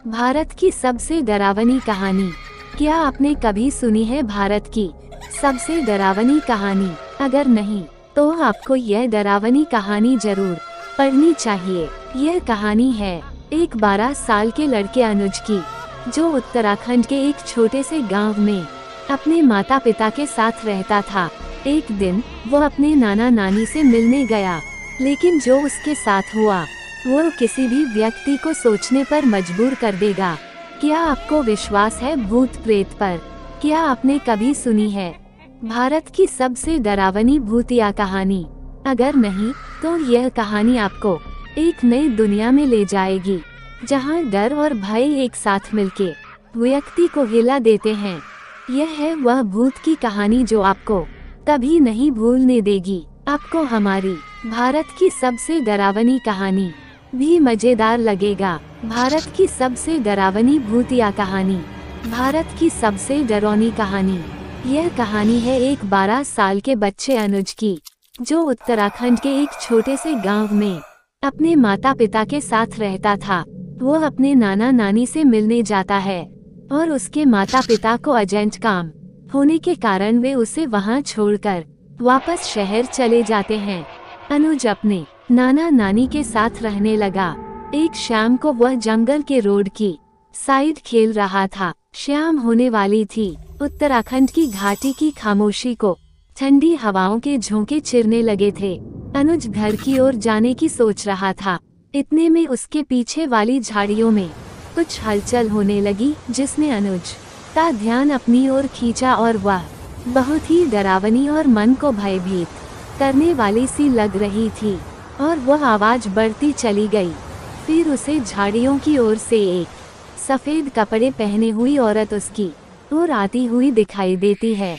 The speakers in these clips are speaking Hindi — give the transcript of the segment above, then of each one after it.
भारत की सबसे डरावनी कहानी। क्या आपने कभी सुनी है भारत की सबसे डरावनी कहानी? अगर नहीं तो आपको यह डरावनी कहानी जरूर पढ़नी चाहिए। यह कहानी है एक 12 साल के लड़के अनुज की, जो उत्तराखंड के एक छोटे से गांव में अपने माता पिता के साथ रहता था। एक दिन वो अपने नाना नानी से मिलने गया, लेकिन जो उसके साथ हुआ वो किसी भी व्यक्ति को सोचने पर मजबूर कर देगा। क्या आपको विश्वास है भूत प्रेत पर? क्या आपने कभी सुनी है भारत की सबसे डरावनी भूतिया कहानी? अगर नहीं तो यह कहानी आपको एक नई दुनिया में ले जाएगी, जहां डर और भय एक साथ मिलके व्यक्ति को हिला देते हैं। यह है वह भूत की कहानी जो आपको कभी नहीं भूलने देगी। आपको हमारी भारत की सबसे डरावनी कहानी भी मजेदार लगेगा। भारत की सबसे डरावनी भूतिया कहानी, भारत की सबसे डरावनी कहानी। यह कहानी है एक 12 साल के बच्चे अनुज की, जो उत्तराखंड के एक छोटे से गांव में अपने माता पिता के साथ रहता था। वो अपने नाना नानी से मिलने जाता है और उसके माता पिता को अर्जेंट काम होने के कारण वे उसे वहां छोड़कर वापस शहर चले जाते हैं। अनुज अपने नाना नानी के साथ रहने लगा। एक शाम को वह जंगल के रोड की साइड खेल रहा था। शाम होने वाली थी। उत्तराखंड की घाटी की खामोशी को ठंडी हवाओं के झोंके चिरने लगे थे। अनुज घर की ओर जाने की सोच रहा था। इतने में उसके पीछे वाली झाड़ियों में कुछ हलचल होने लगी, जिसने अनुज का ध्यान अपनी ओर खींचा और वह बहुत ही डरावनी और मन को भयभीत करने वाली सी लग रही थी, और वह आवाज बढ़ती चली गई। फिर उसे झाड़ियों की ओर से एक सफेद कपड़े पहने हुई औरत उसकी ओर आती हुई दिखाई देती है,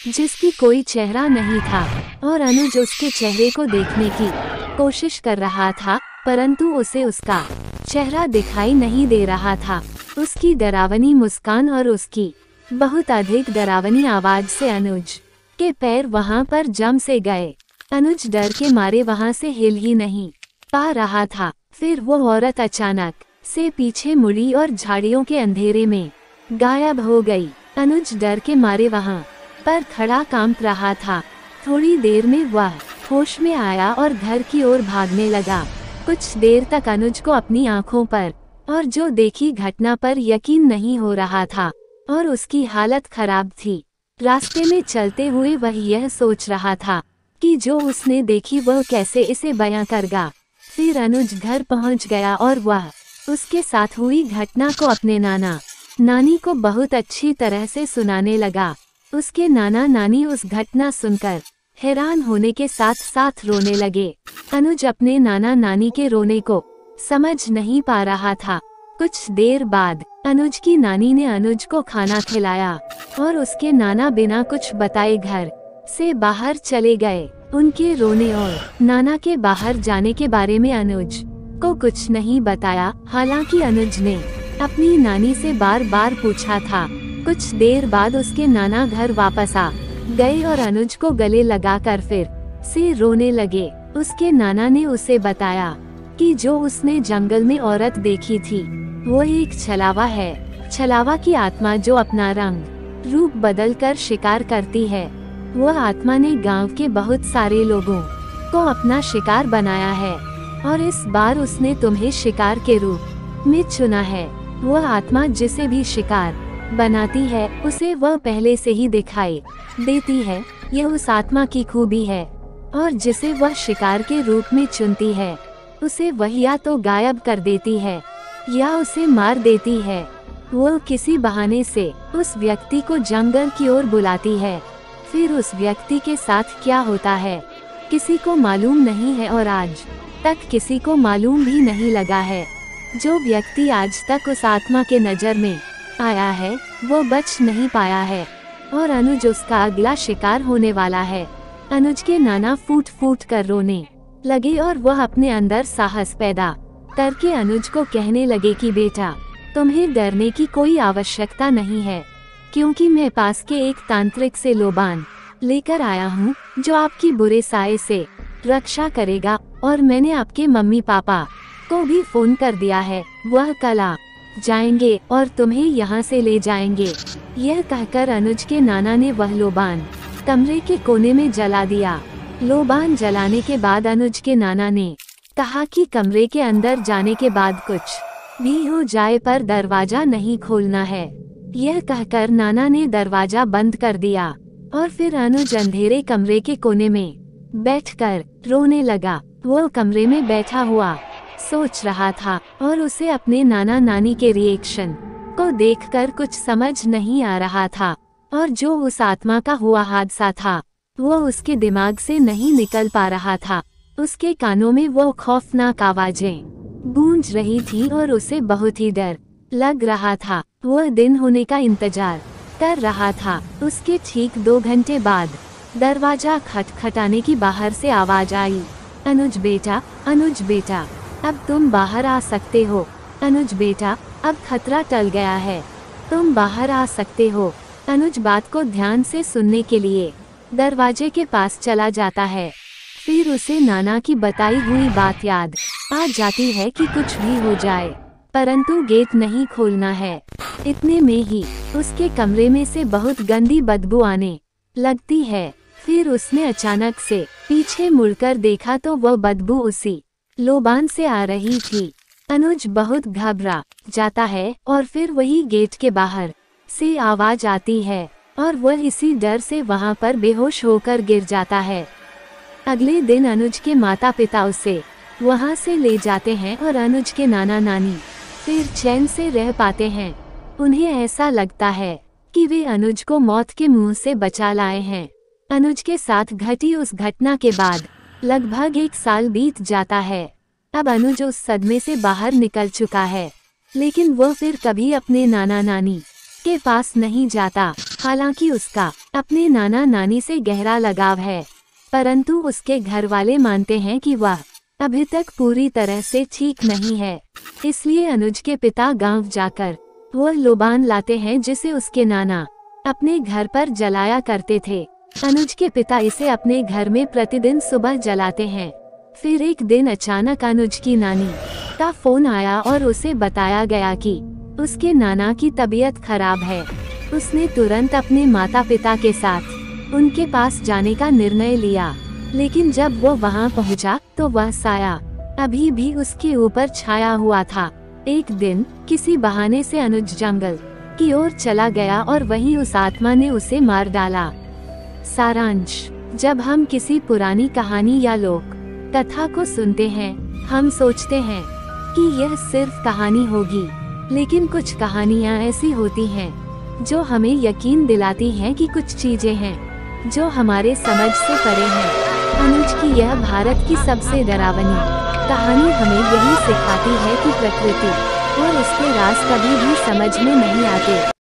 जिसकी कोई चेहरा नहीं था, और अनुज उसके चेहरे को देखने की कोशिश कर रहा था, परंतु उसे उसका चेहरा दिखाई नहीं दे रहा था। उसकी डरावनी मुस्कान और उसकी बहुत अधिक डरावनी आवाज से अनुज के पैर वहां पर जम से गए। अनुज डर के मारे वहां से हिल ही नहीं पा रहा था। फिर वो औरत अचानक से पीछे मुड़ी और झाड़ियों के अंधेरे में गायब हो गई। अनुज डर के मारे वहां पर खड़ा कांप रहा था। थोड़ी देर में वह होश में आया और घर की ओर भागने लगा। कुछ देर तक अनुज को अपनी आंखों पर और जो देखी घटना पर यकीन नहीं हो रहा था, और उसकी हालत खराब थी। रास्ते में चलते हुए वह यह सोच रहा था कि जो उसने देखी वह कैसे इसे बयां करेगा। फिर अनुज घर पहुंच गया और वह उसके साथ हुई घटना को अपने नाना नानी को बहुत अच्छी तरह से सुनाने लगा। उसके नाना नानी उस घटना सुनकर हैरान होने के साथ साथ रोने लगे। अनुज अपने नाना नानी के रोने को समझ नहीं पा रहा था। कुछ देर बाद अनुज की नानी ने अनुज को खाना खिलाया और उसके नाना बिना कुछ बताए घर से बाहर चले गए। उनके रोने और नाना के बाहर जाने के बारे में अनुज को कुछ नहीं बताया। हालांकि अनुज ने अपनी नानी से बार बार पूछा था। कुछ देर बाद उसके नाना घर वापस आ गए और अनुज को गले लगाकर फिर से रोने लगे। उसके नाना ने उसे बताया कि जो उसने जंगल में औरत देखी थी वो एक छलावा है। छलावा की आत्मा जो अपना रंग रूप बदलकर शिकार करती है। वह आत्मा ने गांव के बहुत सारे लोगों को अपना शिकार बनाया है, और इस बार उसने तुम्हें शिकार के रूप में चुना है। वह आत्मा जिसे भी शिकार बनाती है उसे वह पहले से ही दिखाई देती है। यह उस आत्मा की खूबी है, और जिसे वह शिकार के रूप में चुनती है उसे वह या तो गायब कर देती है या उसे मार देती है। वो किसी बहाने से उस व्यक्ति को जंगल की ओर बुलाती है। फिर उस व्यक्ति के साथ क्या होता है किसी को मालूम नहीं है, और आज तक किसी को मालूम भी नहीं लगा है। जो व्यक्ति आज तक उस आत्मा के नजर में आया है वो बच नहीं पाया है, और अनुज उसका अगला शिकार होने वाला है। अनुज के नाना फूट फूट कर रोने लगे और वह अपने अंदर साहस पैदा करके अनुज को कहने लगे कि बेटा, तुम्हें डरने की कोई आवश्यकता नहीं है, क्योंकि मैं पास के एक तांत्रिक से लोबान लेकर आया हूँ जो आपकी बुरे साए से रक्षा करेगा। और मैंने आपके मम्मी पापा को भी फोन कर दिया है। वह कल जाएंगे और तुम्हें यहाँ से ले जाएंगे। यह कहकर अनुज के नाना ने वह लोबान कमरे के कोने में जला दिया। लोबान जलाने के बाद अनुज के नाना ने कहा कि कमरे के अंदर जाने के बाद कुछ भी हो जाए पर दरवाजा नहीं खोलना है। यह कहकर नाना ने दरवाजा बंद कर दिया और फिर अनुज अंधेरे कमरे के कोने में बैठकर रोने लगा। वो कमरे में बैठा हुआ सोच रहा था और उसे अपने नाना नानी के रिएक्शन को देखकर कुछ समझ नहीं आ रहा था, और जो उस आत्मा का हुआ हादसा था वो उसके दिमाग से नहीं निकल पा रहा था। उसके कानों में वो खौफनाक आवाजें गूंज रही थी और उसे बहुत ही डर लग रहा था। वह दिन होने का इंतजार कर रहा था। उसके ठीक 2 घंटे बाद दरवाजा खटखटाने की बाहर से आवाज आई। अनुज बेटा, अनुज बेटा, अब तुम बाहर आ सकते हो। अनुज बेटा, अब खतरा टल गया है, तुम बाहर आ सकते हो। अनुज बात को ध्यान से सुनने के लिए दरवाजे के पास चला जाता है। फिर उसे नाना की बताई हुई बात याद आ जाती है कि कुछ भी हो जाए परंतु गेट नहीं खोलना है। इतने में ही उसके कमरे में से बहुत गंदी बदबू आने लगती है। फिर उसने अचानक से पीछे मुड़कर देखा तो वह बदबू उसी लोबान से आ रही थी। अनुज बहुत घबरा जाता है और फिर वही गेट के बाहर से आवाज आती है और वह इसी डर से वहां पर बेहोश होकर गिर जाता है। अगले दिन अनुज के माता पिता उसे वहां से ले जाते हैं और अनुज के नाना नानी फिर चैन से रह पाते हैं। उन्हें ऐसा लगता है कि वे अनुज को मौत के मुंह से बचा लाए हैं। अनुज के साथ घटी उस घटना के बाद लगभग 1 साल बीत जाता है। अब अनुज उस सदमे से बाहर निकल चुका है, लेकिन वह फिर कभी अपने नाना नानी के पास नहीं जाता। हालांकि उसका अपने नाना नानी से गहरा लगाव है, परंतु उसके घर वाले मानते हैं कि वह अभी तक पूरी तरह से ठीक नहीं है। इसलिए अनुज के पिता गांव जाकर वह लोबान लाते हैं जिसे उसके नाना अपने घर पर जलाया करते थे। अनुज के पिता इसे अपने घर में प्रतिदिन सुबह जलाते हैं। फिर एक दिन अचानक अनुज की नानी का फोन आया और उसे बताया गया कि उसके नाना की तबीयत खराब है। उसने तुरंत अपने माता पिता के साथ उनके पास जाने का निर्णय लिया, लेकिन जब वो वहां पहुंचा तो वह साया अभी भी उसके ऊपर छाया हुआ था। एक दिन किसी बहाने से अनुज जंगल की ओर चला गया और वहीं उस आत्मा ने उसे मार डाला। सारांश: जब हम किसी पुरानी कहानी या लोक कथा को सुनते हैं, हम सोचते हैं कि यह सिर्फ कहानी होगी, लेकिन कुछ कहानियाँ ऐसी होती हैं जो हमें यकीन दिलाती हैं कि कुछ चीजें हैं जो हमारे समझ से परे हैं। अनुज की यह भारत की सबसे डरावनी कहानी हमें यही सिखाती है कि प्रकृति और उसके राज कभी भी समझ में नहीं आते।